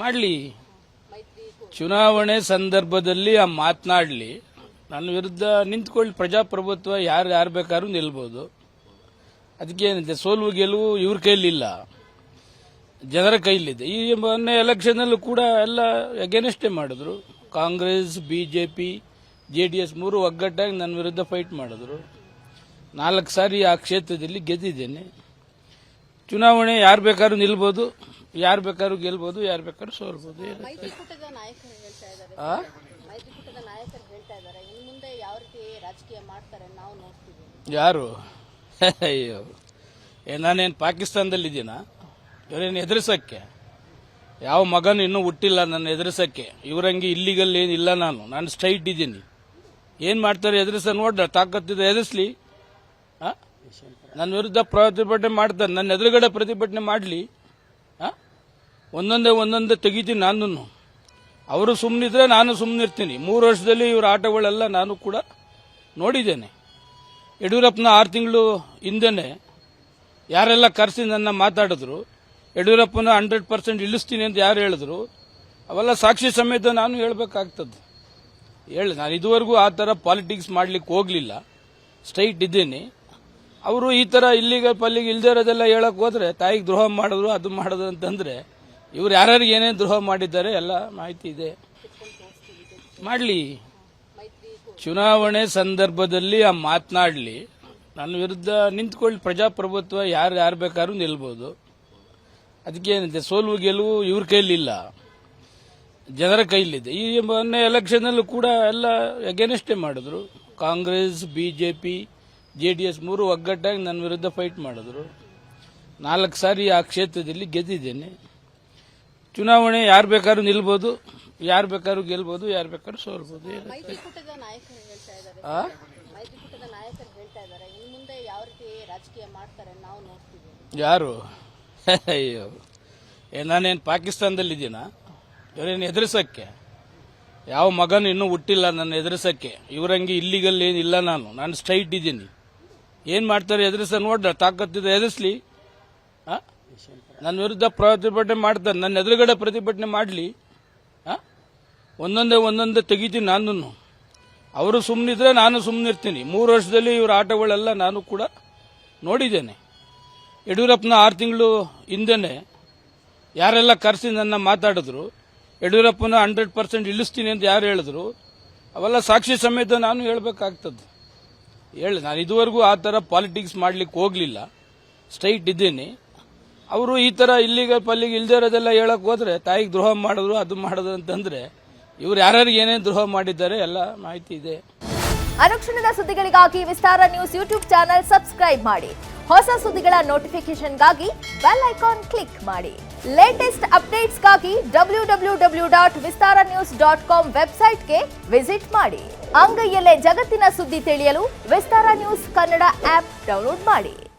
ಮಾಡಲಿ. ಚುನಾವಣೆ ಸಂದರ್ಭದಲ್ಲಿ ಆ ಮಾತನಾಡಲಿ, ನನ್ನ ವಿರುದ್ಧ ನಿಂತ್ಕೊಳ್ಳಿ. ಪ್ರಜಾಪ್ರಭುತ್ವ ಯಾರು ಬೇಕಾದ್ರೂ ನಿಲ್ಬೋದು. ಅದಕ್ಕೇನಿದೆ, ಸೋಲು ಗೆಲುವು ಇವ್ರ ಕೈಲಿಲ್ಲ, ಜನರ ಕೈಲಿದೆ. ಈ ಮೊನ್ನೆ ಎಲೆಕ್ಷನ್ನಲ್ಲೂ ಕೂಡ ಎಲ್ಲ ಅಗೇನೆಸ್ಟೇ ಮಾಡಿದ್ರು. ಕಾಂಗ್ರೆಸ್, ಬಿಜೆಪಿ, ಜೆಡಿಎಸ್ ಮೂರು ಒಗ್ಗಟ್ಟಾಗಿ ನನ್ನ ವಿರುದ್ಧ ಫೈಟ್ ಮಾಡಿದ್ರು. 4 ಸಾರಿ ಆ ಕ್ಷೇತ್ರದಲ್ಲಿ ಗೆದ್ದಿದ್ದೇನೆ. ಚುನಾವಣೆ ಯಾರು ಬೇಕಾದ್ರೂ ನಿಲ್ಬೋದು, ಯಾರು ಬೇಕಾದ್ರೂ ಗೆಲ್ಬೋದು, ಯಾರು ಬೇಕಾದ್ರೂ ಸೋಲ್ಬೋದು. ಮೈತ್ರಿಕೂಟದ ನಾಯಕರು ಹೇಳ್ತಾ ಇದ್ದಾರೆ ಇನ್ನು ಮುಂದೆ ಯಾವ ರೀತಿ ರಾಜಕೀಯ ಮಾಡ್ತಾರೆ ನಾವು ನೋಡ್ತೀವಿ. ಯಾರು? ಅಯ್ಯೋ, ನಾನೇನು ಪಾಕಿಸ್ತಾನದಲ್ಲಿದ್ದೀನ? ಇವರೇನು ಎದುರಿಸಕ್ಕೆ? ಯಾವ ಮಗನು ಇನ್ನೂ ಹುಟ್ಟಿಲ್ಲ ನನ್ನ ಎದುರಿಸಕ್ಕೆ. ಇವರಂಗೆ ಇಲ್ಲಿಗಲ್ ಏನಿಲ್ಲ. ನಾನು ಸ್ಟ್ರೈಟ್ ಇದ್ದೀನಿ. ಏನ್ ಮಾಡ್ತಾರೆ ಎದುರಿಸ ನೋಡ್ರ, ತಾಕತ್ತಿದೆ ಎದುರಿಸ್ಲಿ. ನನ್ನ ವಿರುದ್ಧ ಪ್ರತಿಭಟನೆ ಮಾಡ್ತಾರೆ, ನನ್ನ ಎದುರುಗಡೆ ಪ್ರತಿಭಟನೆ ಮಾಡಲಿ. ಒಂದೊಂದೇ ತೆಗಿತೀನಿ ನಾನು. ಅವರು ಸುಮ್ಮನಿದ್ರೆ ನಾನು ಸುಮ್ಮನಿರ್ತೀನಿ. 3 ವರ್ಷದಲ್ಲಿ ಇವರ ಆಟಗಳೆಲ್ಲ ನಾನು ಕೂಡ ನೋಡಿದ್ದೇನೆ. ಯಡಿಯೂರಪ್ಪನ 6 ತಿಂಗಳು ಹಿಂದೆನೆ ಯಾರೆಲ್ಲ ಕರೆಸಿ ನನ್ನ ಮಾತಾಡಿದ್ರು, ಯಡಿಯೂರಪ್ಪನ 100% ಇಳಿಸ್ತೀನಿ ಅಂತ ಯಾರು ಹೇಳಿದ್ರು, ಅವೆಲ್ಲ ಸಾಕ್ಷಿ ಸಮೇತ ನಾನು ಹೇಳಬೇಕಾಗ್ತದೆ. ನಾನು ಇದುವರೆಗೂ ಆ ಥರ ಪಾಲಿಟಿಕ್ಸ್ ಮಾಡ್ಲಿಕ್ಕೆ ಹೋಗಲಿಲ್ಲ, ಸ್ಟ್ರೈಟ್ ಇದ್ದೀನಿ. ಅವರು ಈ ಥರ ಇಲ್ಲಿಗೆ ಪಲ್ಲಿಗೆ ಇಲ್ದೇ ಇರೋದೆಲ್ಲ ಹೇಳಕ್ ಹೋದ್ರೆ ತಾಯಿಗೆ ದ್ರೋಹ ಮಾಡಿದ್ರು, ಅದು ಮಾಡಿದ್ರು ಅಂತಂದ್ರೆ ಇವ್ರು ಯಾರ್ಯಾರಿಗೆ ಏನೇನು ದ್ರೋಹ ಮಾಡಿದ್ದಾರೆ ಎಲ್ಲ ಮಾಹಿತಿ ಇದೆ. ಮಾಡಲಿ. ಚುನಾವಣೆ ಸಂದರ್ಭದಲ್ಲಿ ಆ ಮಾತನಾಡಲಿ, ನನ್ನ ವಿರುದ್ಧ ನಿಂತ್ಕೊಳ್ಳಿ. ಪ್ರಜಾಪ್ರಭುತ್ವ ಯಾರು ಬೇಕಾದ್ರೂ ನಿಲ್ಬೋದು. ಅದಕ್ಕೇನಿದೆ, ಸೋಲು ಗೆಲುವು ಇವ್ರ ಕೈಲಿಲ್ಲ, ಜನರ ಕೈಲಿದೆ. ಈ ಮೊನ್ನೆ ಎಲೆಕ್ಷನ್ನಲ್ಲೂ ಕೂಡ ಎಲ್ಲ ಅಗೇನೆಸ್ಟೇ ಮಾಡಿದ್ರು. ಕಾಂಗ್ರೆಸ್, ಬಿಜೆಪಿ, ಜೆಡಿಎಸ್ ಮೂರು ಒಗ್ಗಟ್ಟಾಗಿ ನನ್ನ ವಿರುದ್ಧ ಫೈಟ್ ಮಾಡಿದ್ರು. 4 ಸಾರಿ ಆ ಕ್ಷೇತ್ರದಲ್ಲಿ ಗೆದ್ದಿದ್ದೇನೆ. ಚುನಾವಣೆ ಯಾರು ಬೇಕಾದ್ರೂ ನಿಲ್ಬೋದು, ಯಾರು ಬೇಕಾದ್ರೂ ಗೆಲ್ಬೋದು, ಯಾರು ಬೇಕಾದ್ರೂ ಸೋಲ್ಬೋದು. ಮೈತ್ರಿಕೂಟದ ನಾಯಕರು ಹೇಳ್ತಾ ಇದ್ದಾರೆ ಇನ್ನು ಮುಂದೆ ಯಾವ ರೀತಿ ರಾಜಕೀಯ ಮಾಡ್ತಾರೆ ನಾವು ನೋಡ್ತೀವಿ. ಯಾರು? ಅಯ್ಯೋ, ನಾನೇನು ಪಾಕಿಸ್ತಾನದಲ್ಲಿದ್ದೀನ? ಇವರೇನು ಎದುರಿಸಕ್ಕೆ? ಯಾವ ಮಗನು ಇನ್ನೂ ಹುಟ್ಟಿಲ್ಲ ನನ್ನ ಎದುರಿಸಕ್ಕೆ. ಇವರಂಗೆ ಇಲ್ಲಿಗಲ್ ಏನಿಲ್ಲ. ನಾನು ಸ್ಟ್ರೈಟ್ ಇದ್ದೀನಿ. ಏನ್ ಮಾಡ್ತಾರೆ ಎದುರಿಸ ನೋಡ್ರ, ತಾಕತ್ತಿದೆ ಎದುರಿಸ್ಲಿ. ನನ್ನ ವಿರುದ್ಧ ಪ್ರತಿಭಟನೆ ಮಾಡ್ತಾರೆ, ನನ್ನ ಎದುರುಗಡೆ ಪ್ರತಿಭಟನೆ ಮಾಡಲಿ. ಒಂದೊಂದೇ ತೆಗಿತೀನಿ ನಾನು. ಅವರು ಸುಮ್ಮನಿದ್ರೆ ನಾನು ಸುಮ್ಮನಿರ್ತೀನಿ. 3 ವರ್ಷದಲ್ಲಿ ಇವರ ಆಟಗಳೆಲ್ಲ ನಾನು ಕೂಡ ನೋಡಿದ್ದೇನೆ. ಯಡಿಯೂರಪ್ಪನ 6 ತಿಂಗಳು ಹಿಂದೆನೆ ಯಾರೆಲ್ಲ ಕರೆಸಿ ನನ್ನ ಮಾತಾಡಿದ್ರು, ಯಡಿಯೂರಪ್ಪನ 100% ಇಳಿಸ್ತೀನಿ ಅಂತ ಯಾರು ಹೇಳಿದ್ರು, ಅವೆಲ್ಲ ಸಾಕ್ಷಿ ಸಮೇತ ನಾನು ಹೇಳಬೇಕಾಗ್ತದೆ. ನಾನು ಇದುವರೆಗೂ ಆ ಥರ ಪಾಲಿಟಿಕ್ಸ್ ಮಾಡ್ಲಿಕ್ಕೆ ಹೋಗಲಿಲ್ಲ, ಸ್ಟ್ರೈಟ್ ಇದ್ದೀನಿ. ಅವರು ಈ ಥರ ಇಲ್ಲಿಗೆ ಪಲ್ಲಿಗೆ ಇಲ್ದೇ ಇರೋದೆಲ್ಲ ಹೇಳಕ್ ಹೋದ್ರೆ ತಾಯಿಗೆ ದ್ರೋಹ ಮಾಡಿದ್ರು, ಅದು ಮಾಡಿದ್ರು ಅಂತಂದ್ರೆ ಇವ್ರು ಯಾರ್ಯಾರಿಗೆ ಏನೇನು ದ್ರೋಹ ಮಾಡಿದ್ದಾರೆ ಎಲ್ಲ ಮಾಹಿತಿ ಇದೆ. ಅನುಕ್ಷಣದ ಸುದ್ದಿಗಳಿಗಾಗಿ ವಿಸ್ತಾರ ನ್ಯೂಸ್ ಯೂಟ್ಯೂಬ್ ಚಾನೆಲ್ ಸಬ್ಸ್ಕ್ರೈಬ್ ಮಾಡಿ. ಹೊಸ ಸುದ್ದಿಗಳ ನೋಟಿಫಿಕೇಶನ್ಗಾಗಿ ಬೆಲ್ ಐಕಾನ್ ಕ್ಲಿಕ್ ಮಾಡಿ. ಲೇಟೆಸ್ಟ್ ಅಪ್ಡೇಟ್ಸ್ಗಾಗಿ www.vistaranews.com ವೆಬ್ಸೈಟ್ಗೆ ವಿಸಿಟ್ ಮಾಡಿ. ಅಂಗೈಯಲ್ಲೇ ಜಗತ್ತಿನ ಸುದ್ದಿ ತಿಳಿಯಲು ವಿಸ್ತಾರ ನ್ಯೂಸ್ ಕನ್ನಡ ಆಪ್ ಡೌನ್ಲೋಡ್ ಮಾಡಿ.